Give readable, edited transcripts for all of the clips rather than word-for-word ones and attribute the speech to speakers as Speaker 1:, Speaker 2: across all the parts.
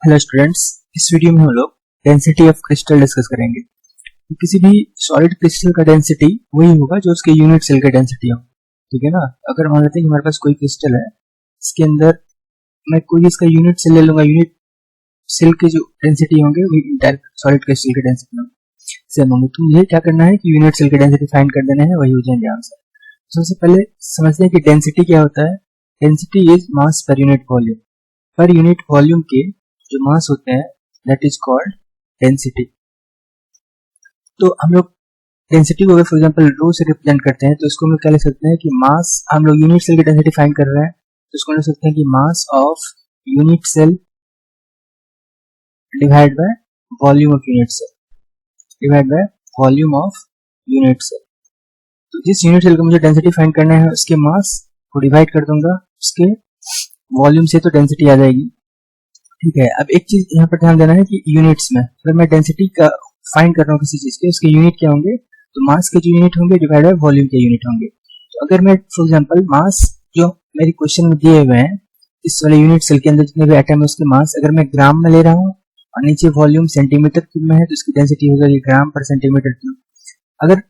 Speaker 1: Hello students, इस video में हम लोग डेंसिटी ऑफ क्रिस्टल डिस्कस करेंगे। तो किसी भी सॉलिड क्रिस्टल का डेंसिटी वही होगा जो उसके यूनिट सेल का डेंसिटी हो, ठीक है ना। अगर मान लेते हैं कि हमारे पास कोई क्रिस्टल है, इसके अंदर मैं कोई इसका यूनिट सेल ले लूंगा, यूनिट सेल के जो डेंसिटी होंगे वही इंटायर सॉलिड क्रिस्टल के डेंसिटी सेम होंगे। तो मुझे क्या करना है कि यूनिट सेल के डेंसिटी फाइंड कर देना है, वही हो जाएंगे आंसर। सबसे पहले समझते हैं कि डेंसिटी क्या होता है। Density is mass per unit volume. Per unit volume के जो मास होते हैं दैट इज कॉल्ड डेंसिटी। तो हम लोग डेंसिटी को अगर फॉर एग्जांपल रो से रिप्रेजेंट करते हैं तो इसको हम लोग क्या लिख सकते हैं कि मास, हम लोग यूनिट सेल की डेंसिटी फाइंड कर रहे हैं तो इसको लिख सकते हैं कि mass of unit cell divide by volume of unit cell, divide by volume of unit cell. तो जिस यूनिट सेल को मुझे डेंसिटी फाइंड करना है उसके मास को डिवाइड कर दूंगा उसके वॉल्यूम से, तो डेंसिटी आ जाएगी। ठीक है, अब एक चीज यहाँ पर ध्यान देना है कि यूनिट्स में अगर मैं डेंसिटी का फाइंड कर रहा हूँ किसी चीज के, उसके यूनिट क्या होंगे, तो मास के जो यूनिट होंगे डिवाइड बाय वॉल्यूम के यूनिट होंगे। तो अगर मैं फॉर एग्जांपल मास जो मेरी क्वेश्चन में दिए हुए हैं इस वाले यूनिट सेल के अंदर जितने भी एटम है उसके मास अगर मैं ग्राम में ले रहा हूँ और नीचे वॉल्यूम सेंटीमीटर क्यूब में है तो इसकी डेंसिटी हो जाएगी ग्राम पर सेंटीमीटर क्यूब। अगर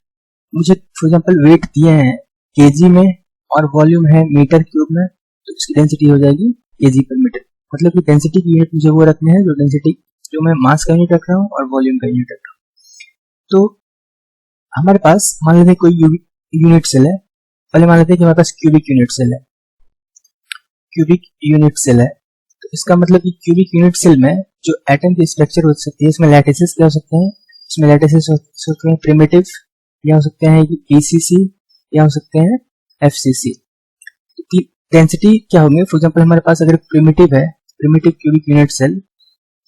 Speaker 1: मुझे फॉर एग्जांपल वेट दिए हैं केजी में और वॉल्यूम है मीटर क्यूब में तो इसकी डेंसिटी हो जाएगी केजी पर मीटर। मतलब कि डेंसिटी की यूनिट मुझे वो रखने हैं जो मैं मास का यूनिट रख रहा हूँ और वॉल्यूम का यूनिट रख रहा हूँ। तो हमारे पास मान लेते हैं कोई यूनिट सेल है, पहले मान लेते हैं कि हमारे पास क्यूबिक यूनिट सेल है। क्यूबिक यूनिट सेल है तो इसका मतलब कि क्यूबिक यूनिट सेल में जो एटम की स्ट्रक्चर हो सकती है इसमें लैटिसेस क्या हो सकते हैं, इसमें लैटिसेस हो सकते हैं प्रिमिटिव, या हो सकते हैं पीसीसी, या हो सकते हैं एफसीसी। डेंसिटी क्या होंगे, फॉर एग्जांपल हमारे पास अगर प्रिमिटिव है, प्रिमिटिव क्यूबिक यूनिट सेल,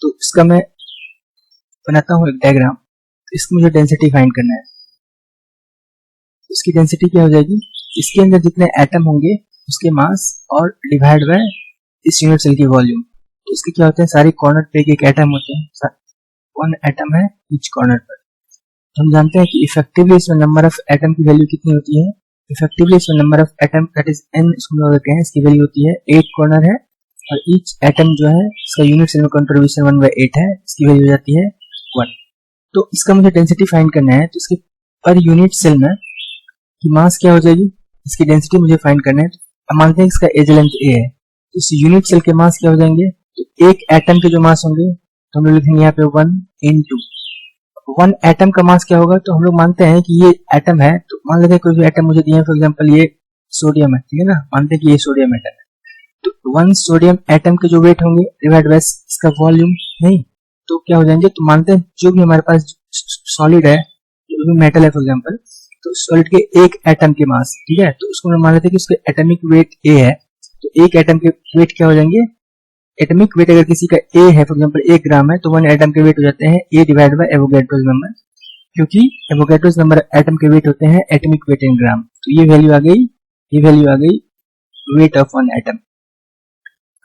Speaker 1: तो इसका मैं बनाता हूं एक डायग्राम। इसकी मुझे डेंसिटी फाइंड करना है। इसकी डेंसिटी क्या हो जाएगी, इसके अंदर जितने एटम होंगे उसके मास और डिवाइड बाय इस यूनिट सेल की वॉल्यूम। तो इसके क्या होते हैं, सारे कॉर्नर पे एक एटम होते हैं, वन एटम है ईच कॉर्नर पर। तो हम जानते हैं कि इफेक्टिवली इसमें नंबर ऑफ एटम की वैल्यू कितनी होती है, इफेक्टिवली इसमें number of atom that is n इसको हम कहते हैं, इसकी वैल्यू होती है 8 कॉर्नर है और ईच एटम जो है इसका यूनिट सेल में कंट्रीब्यूशन 1/8 है, इसकी वैल्यू हो जाती है 1। तो इसका मुझे डेंसिटी फाइंड करना है तो इसके पर यूनिट सेल में की मास क्या हो जाएगी, इसकी डेंसिटी मुझे फाइंड करना है। तो मानते हैं इसका एज लेंथ a है तो इस यूनिट सेल के मास क्या हो जाएंगे, तो एक एटम के जो मास होंगे तो हम लोग लिखेंगे यहाँ पे 1 into 1 एटम का मास क्या होगा, तो हम लोग मानते हैं कि ये एटम है, तो मान लेते हैं कोई भी एटम मुझे दिए, फॉर एग्जांपल ये सोडियम है, ठीक है ना, मानते हैं कि ये सोडियम एटम है। तो 1 सोडियम एटम के जो वेट होंगे डिवाइड बाय इसका वॉल्यूम, नहीं तो क्या हो जाएंगे, तो मानते हैं जो भी हमारे पास सॉलिड है, जो भी मेटल है फॉर एग्जांपल, तो सॉलिड के एक एटम के मास, ठीक है, तो उसको हम मान लेते हैं कि उसके एटॉमिक वेट ए है, तो एक एटम के वेट क्या हो जाएंगे, एटॉमिक वेट अगर किसी का ए है फॉर एग्जांपल 1 ग्राम है तो 1 एटम के वेट हो जाते हैं ए डिवाइड बाय एवोगैड्रोस नंबर, क्योंकि एवोगैड्रोस नंबर एटम के वेट होते हैं एटॉमिक वेट इन ग्राम। तो ये वैल्यू आ गई, ये वैल्यू आ गई वेट ऑफ 1 एटम।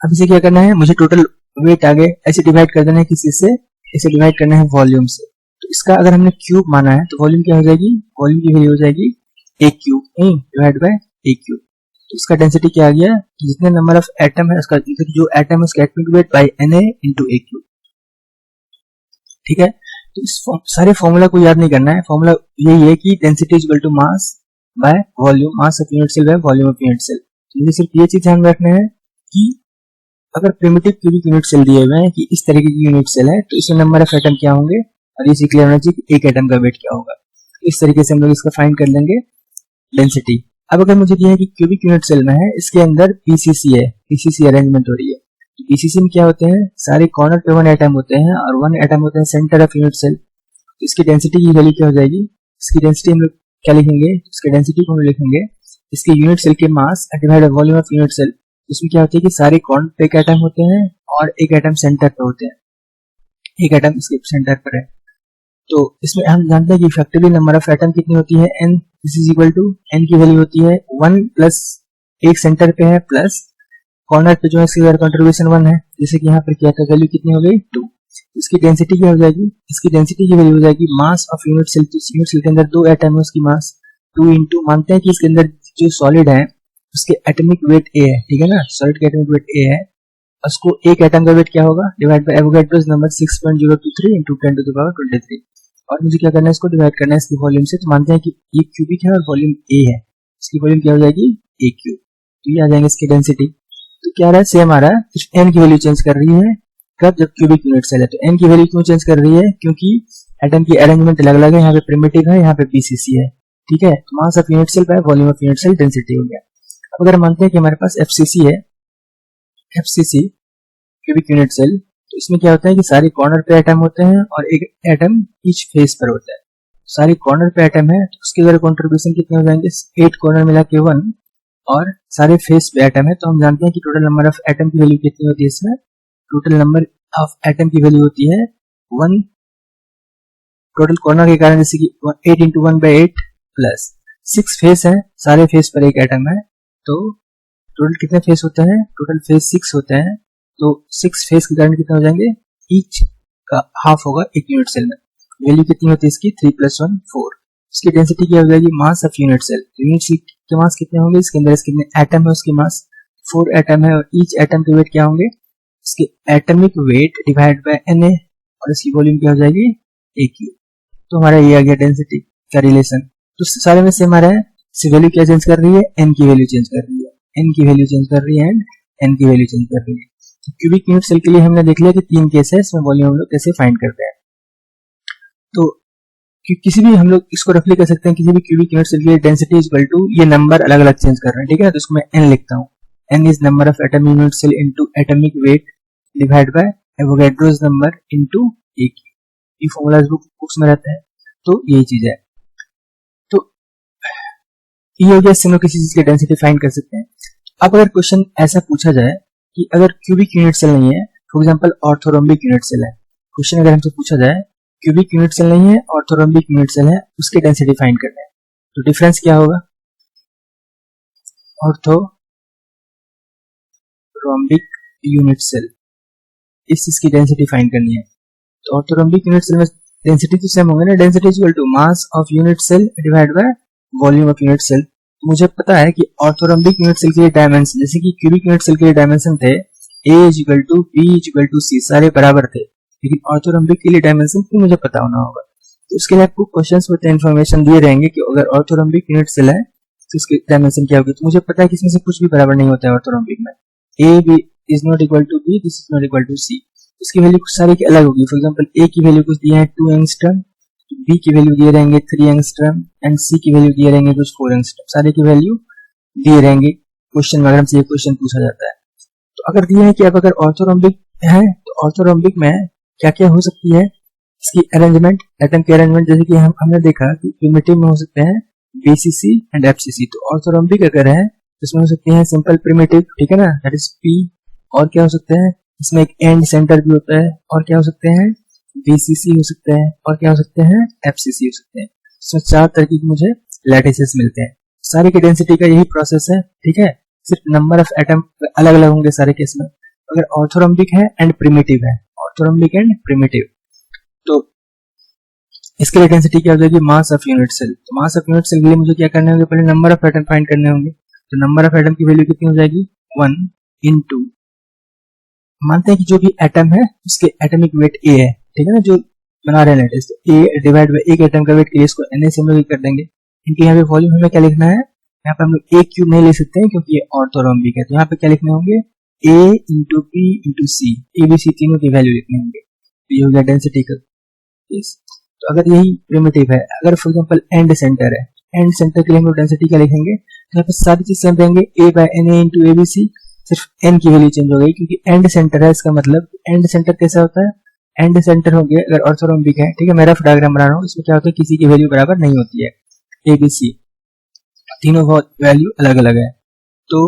Speaker 1: अब इसे क्या करना है, मुझे टोटल वेट आ गए, ऐसे डिवाइड कर देना है किसी से, इसे डिवाइड करना है वॉल्यूम से। तो इसका अगर हमने क्यूब माना है तो वॉल्यूम क्या हो जाएगी, वॉल्यूम की वैल्यू हो जाएगी A cube divide by A cube. तो इसका डेंसिटी क्या आ गया कि जितने नंबर ऑफ एटम है उसका जो एटम है उसका atomic weight by Na into A cube. ठीक है, तो इस सारे फॉर्मूला को याद नहीं करना है, फॉर्मूला यही है कि density is equal to mass by volume, mass of unit cell by volume of unit cell. तो मुझे सिर्फ ये चीज ध्यान में रखना है कि अगर प्रिमिटिव क्यूबिक यूनिट सेल दिए हुए हैं कि इस तरीके की यूनिट सेल है तो इसमें नंबर ऑफ एटम क्या होंगे और ये क्लियर होना चाहिए कि एक एटम का वेट क्या होगा। इस तरीके से हम लोग इसका फाइंड कर लेंगे डेंसिटी। अब अगर मुझे दिया है कि क्यूबिक यूनिट सेल में है, इसके अंदर पीसीसी है, पीसीसी अरेंजमेंट हो रही है, पीसीसी में क्या होते हैं, सारे कॉर्नर पे 1 एटम होते हैं और 1 एटम होता है सेंटर ऑफ यूनिट सेल। तो इसकी डेंसिटी की वैल्यू क्या हो जाएगी, इसकी डेंसिटी हम लोग क्या लिखेंगे, इसकी डेंसिटी को हम लिखेंगे इसके यूनिट सेल के mass divide by volume of unit cell. इसमें क्या होता है कि सारे कॉर्नर पे एक एटम होते हैं और एक एटम सेंटर पे होते हैं, एक एटम इसके सेंटर पर है। तो इसमें हम जानते हैं कि इफेक्टिवली नंबर ऑफ एटम कितनी होती है, n, this is equal to n की वैल्यू होती है 1 प्लस एक सेंटर पे है प्लस कॉर्नर पे जो है इसकी कंट्रीब्यूशन 1 है, जैसे कि यहाँ पर किया था, वैल्यू कितनी हो गई 2। इसकी डेंसिटी क्या हो जाएगी, इसकी डेंसिटी की वैल्यू हो जाएगी mass of unit cell. Unit cell के अंदर 2 एटम है, उसकी मास 2 इंटू, मानते हैं कि इसके अंदर जो सॉलिड है उसके एटॉमिक वेट ए है, ठीक है ना, सॉलिड का एटॉमिक वेट ए है उसको एक एटम का वेट क्या होगा, divide by Avogadro's number 6.023 into 10 to the power 23। और मुझे क्या करना है, इसको डिवाइड करना है इसकी वॉल्यूम से। तो मानते हैं कि ये क्यूबिक है और वॉल्यूम ए है, इसकी वॉल्यूम क्या हो जाएगी, ए क्यूब। तो ये आ जाएंगे इसकी डेंसिटी। तो क्या आ रहा है, सेम आ रहा है, सिर्फ एन की वैल्यू चेंज कर रही है। कब, जब क्यूबिक यूनिट सेल है। तो एन की वैल्यू क्यों चेंज कर रही है, क्योंकि एटम की अरेंजमेंट अलग अलग है, यहाँ पे प्रिमिटिव है, यहाँ पे बीसीसी है, ठीक है। तो mass of unit cell by volume of unit cell density हो गया। अब अगर मानते हैं कि हमारे पास एफसीसी है, एफसीसी क्यूबिक यूनिट सेल, तो इसमें क्या होता है कि सारे कॉर्नर पे एटम होते हैं और एक एटम ईच फेस पर होता है। सारे कॉर्नर पे एटम है तो उसके अगर कंट्रीब्यूशन कितने हो जाएंगे, 8 कॉर्नर मिला के 1, और सारे फेस पे एटम है। तो हम जानते हैं कि टोटल नंबर ऑफ एटम की वैल्यू कितनी होती है इसमें, टोटल नंबर ऑफ एटम की वैल्यू होती है 1। टोटल कॉर्नर के कारण जैसे कि 8 into 1/8 प्लस 6 फेस है, सारे फेस पर एक एटम है, तो टोटल कितने फेस होते हैं, टोटल फेस 6 होते हैं। तो 6 फेस के कारण कितने हो जाएंगे, ईच का हाफ होगा एक यूनिट सेल में। वैल्यू कितनी होती है इसकी, 3 + 1 4। इसकी डेंसिटी क्या हो जाएगी, mass of unit cell. Unit cell के मास कितने होंगे, इसके अंदर कितने एटम है, उसके मास 4 एटम है, और ईच एटम के वेट क्या होंगे, इसके atomic weight divide by Na, और इसकी वॉल्यूम क्या हो जाएगी, ए क्यूब। तो हमारा ये आ गया डेंसिटी का रिलेशन। तो सारे में से हमारा वैल्यू क्या चेंज कर रही है, एन की वैल्यू चेंज कर रही है, एन की वैल्यू चेंज कर रही है एंड एन की वैल्यू चेंज कर रही है। तो क्यूबिक यूनिट सेल के लिए हमने देख लिया कि 3 केस है, इसमें वॉल्यूम हम लोग कैसे फाइंड करते हैं। तो किसी भी हम लोग इसको रफली कर सकते हैं, किसी भी क्यूबिक यूनिट सेल के लिए डेंसिटी इज इक्वल टू, ये नंबर अलग अलग चेंज कर रहे हैं, ठीक है ना। तो इसको मैं एन लिखता हूँ, N is number of atom unit cell into atomic weight divide by Avogadro's number into A cube. ये फॉर्मूला बुक्स में रहता है, तो यही चीज है। तो ये हो गया, इससे किसी चीज की डेंसिटी फाइंड कर सकते हैं। अब अगर क्वेश्चन ऐसा पूछा जाए कि अगर क्यूबिक यूनिट सेल नहीं है, for example orthorhombic unit cell है, क्वेश्चन अगर हमसे पूछा जाए क्यूबिक यूनिट सेल नहीं है, ऑर्थोरोम्बिक यूनिट सेल है, उसकी डेंसिटी फाइंड करना है, तो डिफरेंस क्या होगा, ऑर्थोरोम्बिक यूनिट सेल, इस चीज की डेंसिटी फाइंड करनी है। तो ऑर्थोरोम्बिक यूनिट सेल में डेंसिटी तो सेम होगा ना, density is equal to mass of unit cell divide by volume of unit cell. मुझे पता है कि ऑर्थोरोम्बिक यूनिट सेल के लिए डायमेंशन, जैसे कि क्यूबिक यूनिट सेल के लिए डायमेंशन थे A = B = C, सारे बराबर थे, लेकिन ऑर्थोरोम्बिक के लिए डायमेंशन भी मुझे पता होना होगा। तो उसके लिए आपको क्वेश्चंस होते हैं, इन्फॉर्मेशन दिए रहेंगे कि अगर ऑर्थोरोम्बिक यूनिट सेल है तो उसकी डायमेंशन क्या होगी। तो मुझे पता है कि इसमें से कुछ भी बराबर नहीं होता है ऑर्थोरोम्बिक में, A is not equal to B, this is not equal to C। इसकी वैल्यू कुछ सारी की अलग होगी। फॉर एग्जांपल A की वैल्यू कुछ दिया है 2 एंगस्ट्रम, B की वैल्यू दिए रहेंगे 3 एंगस्ट्रम एंड C की वैल्यू दिए रहेंगे कुछ 4 एंगस्ट्रम, सारे की वैल्यू दिए रहेंगे क्वेश्चन में, अगर हमसे ये क्वेश्चन पूछा जाता है। तो अगर दिया है कि अब अगर ऑर्थोरोम्बिक है तो ऑर्थोरोम्बिक में क्या क्या हो सकती है, इसकी अरेंजमेंट, एटम की अरेंजमेंट, जैसे कि हमने देखा कि प्रिमिटिव में हो सकते हैं बीसीसी एंड एफसीसी। तो ऑर्थोरोम्बिक अगर है तो इसमें हो सकती है सिंपल प्रिमिटिव, ठीक है ना, दैट इज पी। और क्या हो सकते हैं, इसमें एक एंड सेंटर भी होता है, और क्या हो सकते हैं, बीसीसी हो सकते हैं, और क्या हो सकते हैं, एफसीसी हो सकते हैं। इसमें 4 तरह की मुझे लैटिसेस मिलते हैं। सारी की डेंसिटी का यही प्रोसेस है, ठीक है, सिर्फ नंबर ऑफ एटम अलग अलग होंगे सारे केस में। अगर ऑर्थोरोम्बिक है एंड प्रिमिटिव है, ऑर्थोरोम्बिक एंड प्रिमिटिव, तो इसके लिए डेंसिटी क्या हो जाएगी, मास ऑफ यूनिट सेल। तो मास ऑफ यूनिट सेल के लिए मुझे क्या करने होंगे, पहले नंबर ऑफ एटम फाइंड करने होंगे। तो नंबर ऑफ एटम की वैल्यू कितनी हो जाएगी, 1 into, मानते हैं कि जो भी एटम है उसके एटॉमिक वेट A है, ठीक है ना, जो बना रहे हैं लेटेस्ट, तो A डिवाइड बाय एक एटम का वेट के लिए इसको Na से हम लोग कर देंगे। इनके यहाँ पे वॉल्यूम हमें क्या लिखना है, यहाँ पे हम लोग A क्यूब नहीं ले सकते हैं क्योंकि ये ऑर्थोरोम्बिक है, तो यहाँ पे क्या लिखने होंगे, A into B into C, A B C तीनों की वैल्यू लिखनी होंगे। ये हो गया डेंसिटी का केस। तो अगर यही प्रिमिटिव है, अगर फॉर एग्जांपल एंड सेंटर है, एंड सेंटर के लिए हम लोग डेंसिटी क्या लिखेंगे, यहाँ पे सारी चीज सेम रहेंगे, A/Na into ABC, सिर्फ n की वैल्यू चेंज हो गई क्योंकि एंड सेंटर है। इसका मतलब एंड सेंटर कैसा होता है, एंड सेंटर हो गया अगर ऑर्थोरोम्बिक है, ठीक है, मैं रफ डायग्राम बना रहा हूँ, इसमें क्या होता है किसी की वैल्यू बराबर नहीं होती है, ABC तीनों वैल्यू अलग अलग है। तो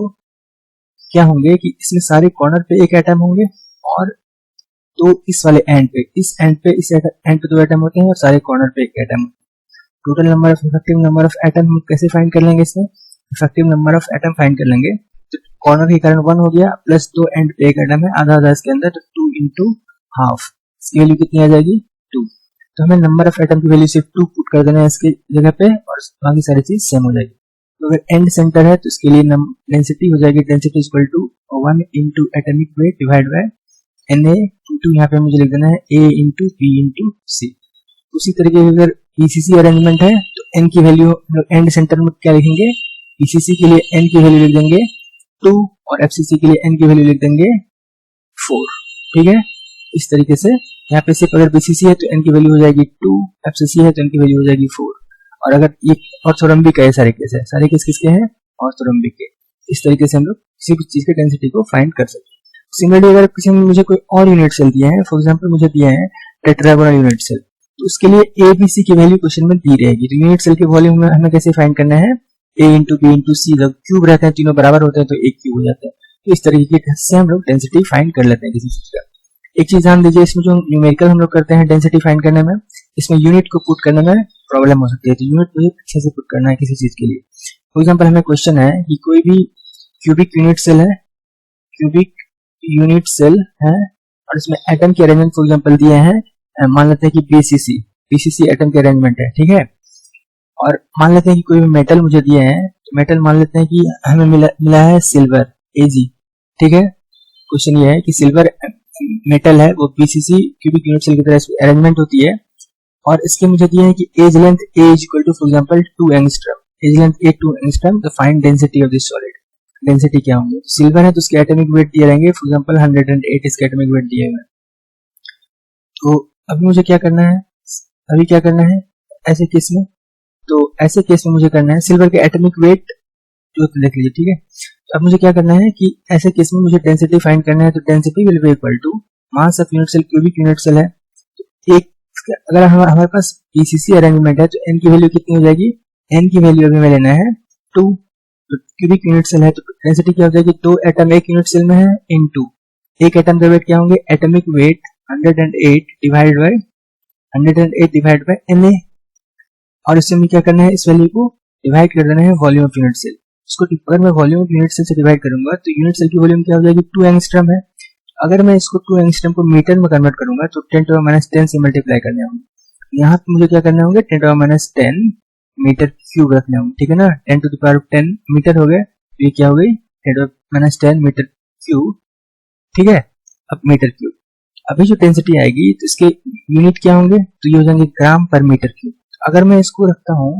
Speaker 1: क्या होंगे कि इसमें सारे कॉर्नर पे एक एटम होंगे और तो इस वाले एंड पे, इस एंड पे 2 एटम होते हैं और सारे कॉर्नर पे एक atom. Total number of effective number of atom हम कैसे फाइंड कर लेंगे, इसमें effective number of atom find कर लेंगे। तो कॉर्नर के कारण 1 हो गया प्लस 2 एंड पे एक एटम है, आधा आधा इसके अंदर, तो 2 into हाफ, इसकी वैल्यू कितनी आ जाएगी, 2। तो हमें नंबर ऑफ एटम की वैल्यू सिर्फ 2 पुट कर देना है इसकी जगह पे और बाकी सारी चीज सेम हो जाएगी। तो अगर एंड सेंटर है तो इसके लिए डेंसिटी हो जाएगी, डेंसिटी इक्वल टू और 1 into atomic wait divide by Na into यहाँ पे मुझे लिख देना है A into B into C। उसी तरीके से अगर PCC अरेंजमेंट है तो N की वैल्यू एंड सेंटर में क्या लिखेंगे, PCC के लिए N की वैल्यू लिख देंगे 2 और FCC के लिए N की वैल्यू लिख देंगे 4। ठीक है, इस तरीके से यहाँ पे सिर्फ अगर BCC है तो N की वैल्यू हो जाएगी 2, FCC है तो N की वैल्यू हो जाएगी 4। और अगर ये ऑर्थोरम्बिक है, सारे केस है, सारे केस किसके हैं, ऑर्थोरम्बिक के। इस तरीके से हम लोग किसी भी चीज के डेंसिटी को फाइंड कर सकते हैं। सिमिलरली अगर किसी में मुझे कोई और यूनिट सेल दिया है, फॉर एग्जांपल मुझे दिया है टेट्रागोनल यूनिट सेल, तो उसके लिए ABC की वैल्यू क्वेश्चन में दी रहेगी। तो यूनिट सेल के वॉल्यूम में हमें कैसे फाइंड करना है, A into B into C, जब क्यूब रहते हैं तीनों बराबर होते हैं तो एक क्यूब हो जाता है। तो इस तरीके से हम लोग डेंसिटी फाइंड कर लेते हैं किसी चीज का। एक चीज ध्यान दीजिए, इसमें जो न्यूमेरिकल हम लोग करते हैं डेंसिटी फाइंड करने में, इसमें यूनिट को पुट करने में प्रॉब्लम हो सकती है, तो यूनिट को अच्छे से पुट करना है किसी चीज के लिए। फॉर एग्जांपल हमें क्वेश्चन है कि कोई भी क्यूबिक यूनिट सेल है, क्यूबिक यूनिट सेल है और इसमें एटम के अरेंजमेंट फॉर एग्जांपल दिए हैं, मान लेते हैं कि BCC एटम के अरेंजमेंट है। ठीक है, और मान लेते हैं कि कोई भी मेटल मुझे दिए हैं, तो मेटल मान लेते हैं कि हमें मिला है सिल्वर Ag। ठीक है, क्वेश्चन ये है कि सिल्वर मेटल है, वो BCC क्यूबिक यूनिट सेल की तरह अरेंजमेंट होती है, और इसके मुझे दिया है कि edge length A is equal to for example 2 angstrom, edge length A 2 angstrom, the find density of this solid. Density क्या होंगे, सिल्वर है तो उसके एटॉमिक वेट दिए रहेंगे, फॉर एग्जांपल 108 इसके एटॉमिक वेट दिए हुए। तो अभी मुझे क्या करना है, अभी क्या करना है ऐसे केस में, तो ऐसे केस में मुझे करना है सिल्वर के एटॉमिक वेट जो देख लीजिए। ठीक है, तो अब मुझे क्या करना है कि ऐसे केस में मुझे डेंसिटी फाइंड करना है, तो density will be equal to mass of unit cell, cubic unit cell है तो एक, अगर हमारे पास BCC अरेंजमेंट है तो N की वैल्यू कितनी हो जाएगी, N की वैल्यू अभी हमें लेना है 2, तो क्यूबिक यूनिट सेल है तो डेंसिटी क्या हो जाएगी, 2 एटम एक यूनिट सेल में है इनटू एक एटम का वेट क्या होंगे, atomic weight 108 divide by Na, और इससे हमें क्या करना है, इस वैल्यू को डिवाइड कर देना है वॉल्यूम ऑफ यूनिट सेल। इसको अगर मैं वॉल्यूम ऑफ यूनिट सेल से डिवाइड करूंगा तो यूनिट सेल की वॉल्यूम क्या हो जाएगी, 2 एंगस्ट्रम है। अगर मैं इसको 2 एंगस्ट्रम को मीटर में कन्वर्ट करूंगा तो 10⁻10 से मल्टीप्लाई करने होंगे। यहाँ पे मुझे क्या करने होंगे, 10⁻10 मीटर क्यूब रखने होंगे। ठीक है ना, 10⁻10 मीटर हो गए, तो ये क्या हो गई 10⁻10 मीटर क्यूब। ठीक है, अब मीटर क्यूब, अभी जो डेंसिटी आएगी तो इसके यूनिट क्या होंगे, तो ये हो जाएंगे ग्राम पर मीटर क्यूब। अगर मैं इसको रखता हूँ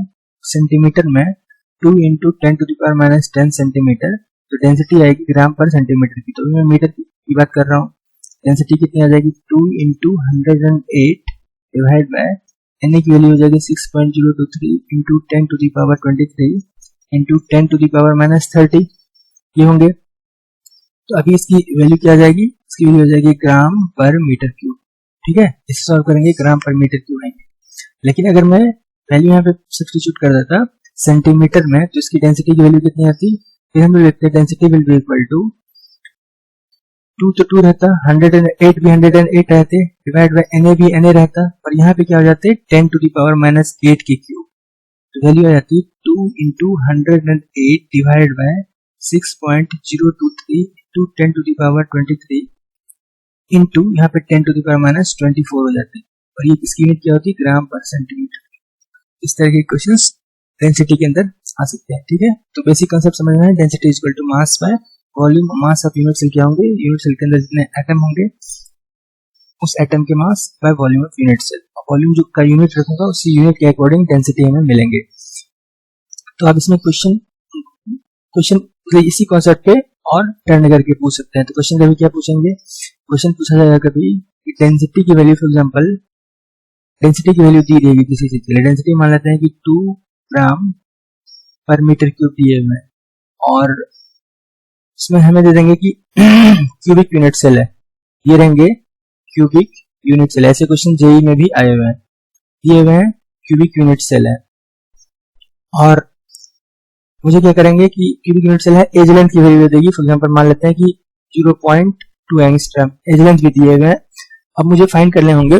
Speaker 1: सेंटीमीटर में, 2 इंटू 10⁻10 सेंटीमीटर, तो डेंसिटी आएगी ग्राम पर सेंटीमीटर की। तो मैं मीटर की बात कर रहा हूँ, डेंसिटी कितनी आ जाएगी, 2 इंटू 108 डिवाइड बाय Na की वैल्यू हो जाएगी 6.023 इंटू 10⁻23 इंटू 10⁻−30 ये होंगे। तो अभी इसकी वैल्यू क्या आ जाएगी, इसकी वैल्यू हो जाएगी ग्राम पर मीटर क्यूब। ठीक है, इसे सॉल्व करेंगे, ग्राम पर मीटर क्यूब आएंगे। लेकिन अगर मैं वैल्यू यहाँ पे सब्स्टिट्यूट कर देता सेंटीमीटर में, तो इसकी डेंसिटी की वैल्यू कितनी आती, फिर हम लोग लिखते हैं density will be equal to 2 तो 2 रहता, 108 भी 108 रहते, डिवाइड बाय Na भी Na रहता, और यहाँ पे क्या हो जाते 10⁻8 के क्यूब। तो वैल्यू आ जाती 2 into 108 divide by 6.023 into 10⁻23 into यहाँ पे 10⁻24 हो जाते, और ये किसकी यूनिट क्या होती है, ग्राम पर सेंटीमीटर। इस तरह के क्वेश्चंस डेंसिटी के अंदर आ सकते हैं। ठीक है, तो बेसिक कंसेप्ट समझना है, density equal to mass by volume. Mass of unit cell क्या होंगे, यूनिट सेल के अंदर जितने एटम होंगे उस एटम के mass by volume of unit cell. Volume जो का यूनिट रखूंगा उसी यूनिट के अकॉर्डिंग डेंसिटी हमें मिलेंगे। तो आप इसमें क्वेश्चन इसी कॉन्सेप्ट पे और टर्न करके पूछ सकते हैं। तो क्वेश्चन कभी क्या पूछेंगे, क्वेश्चन पूछा जाएगा कभी डेंसिटी की वैल्यू, फॉर एग्जांपल डेंसिटी की वैल्यू दी रहेगी किसी चीज के लिए, डेंसिटी मान लेते हैं कि 2 ग्राम पर मीटर क्यूब दिए हुए हैं, और इसमें हमें दे देंगे कि क्यूबिक यूनिट सेल है, ये रहेंगे क्यूबिक यूनिट सेल। ऐसे क्वेश्चन जेई में भी आए हुए हैं, दिए हुए हैं क्यूबिक यूनिट सेल है, और मुझे क्या करेंगे कि क्यूबिक यूनिट सेल है, एज लेंथ की वैल्यू देगी, फॉर एग्जांपल मान लेते हैं कि 0.2 एंगस्ट्रम एज लेंथ भी दिए हुए हैं। अब मुझे फाइंड करने होंगे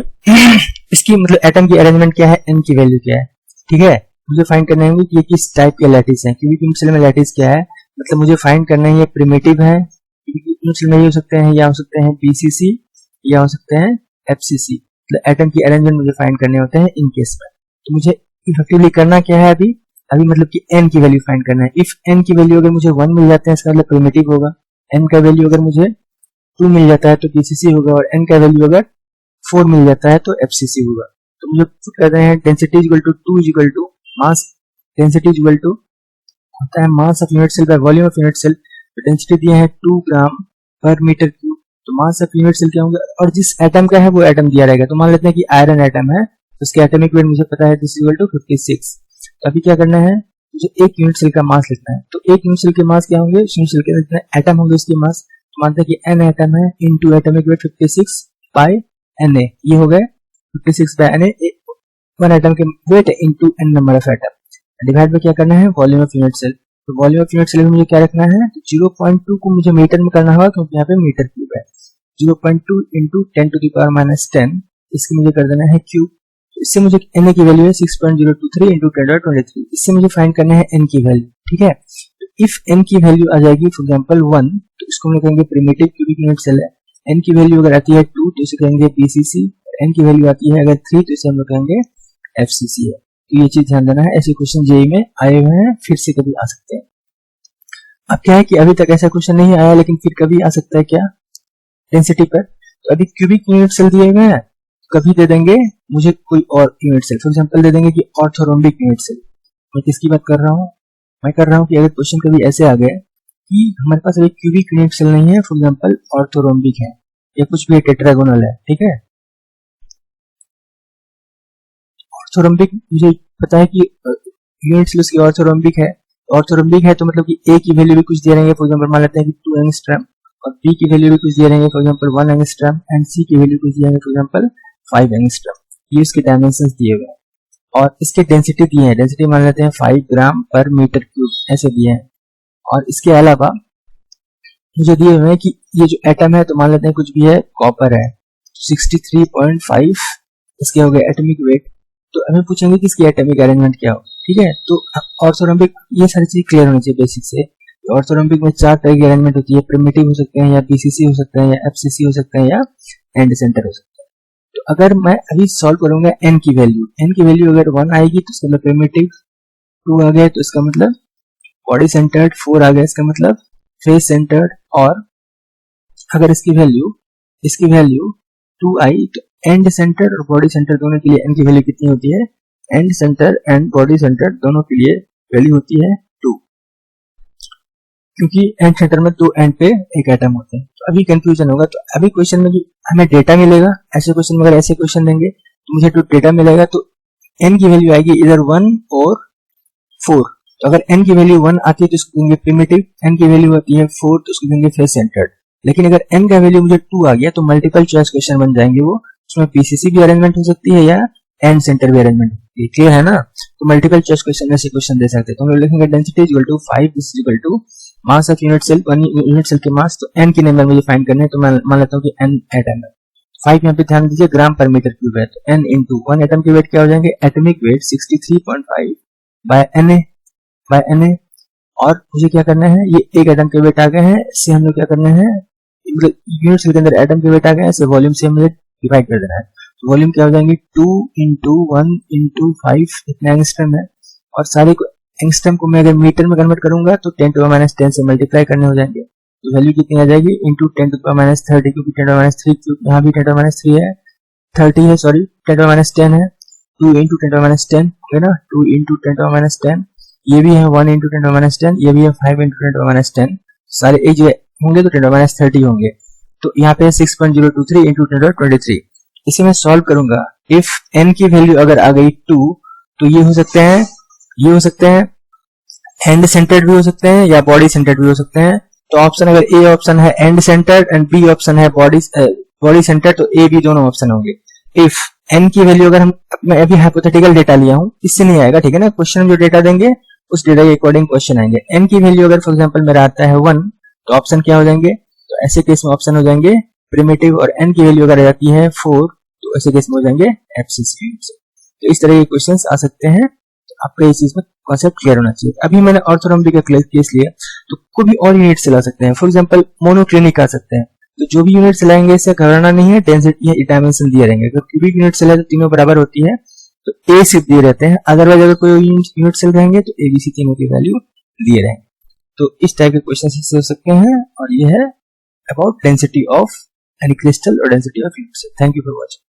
Speaker 1: इसकी मतलब एटम की अरेंजमेंट क्या है, एन की वैल्यू क्या है। ठीक है, मुझे फाइंड करने होंगे कि ये किस टाइप के लैटिस है, क्यूबिक यूनिट सेल में लैटिस क्या है, मतलब मुझे फाइंड करना है ये प्रिमिटिव है, क्यूबिक यूनिट सेल में ये हो सकते हैं, या हो सकते हैं BCC, या हो सकते हैं FCC, मतलब एटम की अरेंजमेंट मुझे फाइंड करने होते हैं इन केस में। तो मुझे इफेक्टिवली करना क्या है अभी मतलब कि n की वैल्यू फाइंड करना है। इफ n की वैल्यू अगर मुझे 1 मिल जाते हैं इसका मतलब प्रिमिटिव होगा, n का वैल्यू अगर मुझे 2 मिल जाता है तो पीसीसी होगा, और n का वैल्यू अगर 4 मिल जाता है तो एफसीसी होगा। तो मुझे पुट कर रहे हैं density equal to 2 equal to mass, density equal to होता है mass of unit cell by volume of unit cell. तो डेंसिटी दिया है 2 ग्राम पर मीटर क्यूब, तो मास ऑफ यूनिट सेल क्या होगा, और जिस एटम का है वो एटम दिया रहेगा। तो मान लेते हैं कि आयरन एटम है, तो उसके एटॉमिक वेट मुझे पता है दिस इक्वल टू 56। तो अभी क्या करना है, मुझे एक यूनिट सेल का मास लिखना है। तो एक यूनिट सेल के मास क्या होंगे, यूनिट सेल के जितने एटम होंगे उसके मास, तो मानते हैं कि n एटम है into atomic weight 56 by Na, ये हो गए 56 बाय Na, वन एटम के weight into n number of atom, divide by क्या करना है वॉल्यूम ऑफ यूनिट सेल। तो वॉल्यूम ऑफ यूनिट सेल में मुझे क्या रखना है, तो 0.2 को मुझे मीटर में करना होगा क्योंकि यहाँ पे मीटर क्यूब है। 0.2 into 10 to the power minus 10, इसकी मुझे कर देना है क्यूब। इससे मुझे Na की वैल्यू है 6.023 इंटू 1023, इससे मुझे फाइंड करना है n की वैल्यू। ठीक है, तो इफ n की वैल्यू आ जाएगी फॉर एग्जांपल 1, तो इसको हम लोग कहेंगे प्रिमिटिव क्यूबिक यूनिट सेल है। n की वैल्यू अगर आती है 2 तो इसे कहेंगे पीसीसी, n की वैल्यू आती है अगर 3 तो इसे हम लोग कहेंगे एफसीसी है। तो ये चीज ध्यान देना है, ऐसे क्वेश्चन जेईई में आए हुए हैं, फिर से कभी आ सकते हैं। अब क्या है कि अभी तक ऐसा क्वेश्चन नहीं आया, लेकिन फिर कभी आ सकता है क्या, डेंसिटी पर। तो अभी क्यूबिक यूनिट सेल दिए हुए हैं, कभी दे देंगे मुझे कोई और यूनिट सेल, फॉर एग्जांपल दे देंगे कि ऑर्थोरोम्बिक यूनिट सेल। मैं किसकी बात कर रहा हूँ, मैं कर रहा हूँ कि अगर क्वेश्चन कभी ऐसे आ गए कि हमारे पास अभी क्यूबिक यूनिट सेल नहीं है, फॉर एग्जांपल ऑर्थोरोम्बिक है या कुछ भी टेट्रागोनल है, ठीक है। ऑर्थोरोम्बिक मुझे पता है कि यूनिट सेल उसकी ऑर्थोरोम्बिक है, ऑर्थोरोम्बिक है तो मतलब कि ए की वैल्यू भी कुछ दे रहेंगे, फॉर एग्जांपल मान लेते हैं कि 2 एंगस्ट्रॉम, और बी की वैल्यू भी कुछ दे रहेंगे फॉर एग्जांपल 1 एंगस्ट्रॉम, एंड सी की वैल्यू कुछ देंगे फॉर एग्जांपल 5 एंगस्ट्रॉम। ये उसके डायमेंशंस दिए हुए हैं, और इसके डेंसिटी दिए हैं, डेंसिटी मान लेते हैं 5 ग्राम पर मीटर क्यूब, ऐसे दिए हैं। और इसके अलावा मुझे दिए हुए हैं कि ये जो एटम है, तो मान लेते हैं कुछ भी है, कॉपर है 63.5, इसके हो गए एटॉमिक वेट। तो हमें पूछेंगे कि इसकी एटॉमिक अरेंजमेंट क्या हो, ठीक है। तो ऑर्थोरोम्बिक, ये सारी चीज क्लियर होनी चाहिए बेसिक से। ऑर्थोरोम्बिक में 4 तरह की अरेंजमेंट होती है, प्रिमिटिव हो सकते हैं, या बीसीसी हो सकते हैं, या एफसीसी हो सकते हैं, या एंड सेंटर हो सकते हैं। तो अगर मैं अभी सॉल्व करूंगा n की वैल्यू अगर 1 आएगी तो इसका मतलब प्रिमिटिव, 2 आ गया तो इसका मतलब बॉडी सेंटर्ड, 4 आ गया इसका मतलब फेस सेंटर्ड, और अगर इसकी वैल्यू 2 आई तो एंड सेंटर और बॉडी सेंटर दोनों के लिए n की वैल्यू कितनी होती है, and centre and body centre दोनों के लिए वैल्यू होती है 2, क्योंकि एंड सेंटर में 2 एंड पे एक एटम होते हैं। तो अभी कंफ्यूजन होगा, तो अभी क्वेश्चन में हमें डेटा मिलेगा, ऐसे क्वेश्चन में अगर ऐसे क्वेश्चन देंगे तो मुझे तो डेटा मिलेगा, तो n की वैल्यू आएगी इधर 1 और 4। तो अगर n की वैल्यू 1 आती है तो इसको देंगे प्रिमिटिव, n की वैल्यू आती है 4 तो उसको देंगे फेस सेंटर्ड। लेकिन अगर n का वैल्यू मुझे 2 आ गया तो मल्टीपल चॉइस क्वेश्चन बन जाएंगे वो, उसमें पीसीसी भी अरेंजमेंट हो सकती है या एंड सेंटर भी अरेंजमेंट, क्लियर है ना। तो मल्टीपल चॉइस क्वेश्चन ऐसे क्वेश्चन दे सकते हैं। तो हम लोग लिखेंगे density equal to 5 is equal to mass of unit cell, one unit cell के मास। तो n की नंबर मुझे फाइंड करने है, तो मैं मान लेता हूँ कि n एटम है, 5 यहाँ पे ध्यान दीजिए ग्राम पर मीटर क्यूब है, तो n इंटू 1 एटम के वेट क्या हो जाएंगे, एटॉमिक वेट 63.5 बाय Na, और मुझे क्या करना है, ये एक एटम के वेट आ गए हैं, इससे हम लोग क्या करना है, यूनिट सेल के अंदर एटम के वेट आ गए हैं, इसे वॉल्यूम से मुझे डिवाइड कर देना है। तो वॉल्यूम क्या हो जाएंगे, 2 इंटू 1 इंटू 5 इतना एंगस्ट्रॉम है, और सारे को एंगस्ट्रॉम को मैं अगर मीटर में कन्वर्ट करूंगा तो 10 टू द माइनस 10 से मल्टीप्लाई करने हो जाएंगे। तो वैल्यू कितनी आ जाएगी, इंटू 10 टू द माइनस 30, क्योंकि 10 टू द माइनस 3 क्यूब यहाँ भी 10 टू द माइनस 3 है, 30 है, सॉरी 10 टू द माइनस 10 है, 2 इंटू 10 टू द माइनस 10 है ना, 2 इंटू 10 टू द माइनस 10, ये भी है 1 इंटू 10 टू द माइनस 10, ये भी है 5 इंटू 10 टू द माइनस 10, सारे एक जगह होंगे तो 10 टू द माइनस 30 होंगे। तो यहाँ पे 6.023 इंटू 10 टू द 23, इसे मैं सॉल्व करूंगा। इफ n की वैल्यू अगर आ गई 2, तो ये हो सकते हैं एंड सेंटर्ड भी हो सकते हैं या बॉडी सेंटर्ड भी हो सकते हैं। तो ऑप्शन अगर ए ऑप्शन है एंड सेंटर्ड एंड बी ऑप्शन है बॉडी सेंटर्ड, तो ए बी दोनों ऑप्शन होंगे। इफ n की वैल्यू अगर मैं अभी हाइपोथेटिकल डेटा लिया हूं, इससे नहीं आएगा, ठीक है ना, क्वेश्चन में जो डेटा देंगे उस डेटा के अकॉर्डिंग क्वेश्चन आएंगे। n की वैल्यू अगर फॉर एग्जांपल मेरा आता है 1, तो ऑप्शन क्या हो जाएंगे, तो ऐसे केस में ऑप्शन हो जाएंगे प्रिमिटिव, और n की वैल्यू अगर आती है 4 तो ऐसे केस में हो जाएंगे एफसीसी। तो इस तरह के क्वेश्चंस आ सकते हैं, तो आपका इस चीज में कॉन्सेप्ट क्लियर होना चाहिए। अभी मैंने ऑर्थोरोम्बिक का केस लिया, तो कोई भी और यूनिट से ला सकते हैं, फॉर एग्जांपल मोनोक्लिनिक आ सकते हैं। तो जो भी यूनिट से लाएंगे इससे घबराना नहीं है, डेंसिटी या डायमेंशन दिए रहेंगे। अगर क्यूबिक यूनिट सेल है तो तीनों बराबर होती है, तो ए सिर्फ दिए रहते हैं, अदरवाइज अगर कोई यूनिट सेल रहेंगे तो एबीसी तीनों की वैल्यू दिए रहेंगे। तो इस टाइप के क्वेश्चन इससे हो सकते हैं, और ये है about density of any crystal और density of unit cell. Thank you for watching.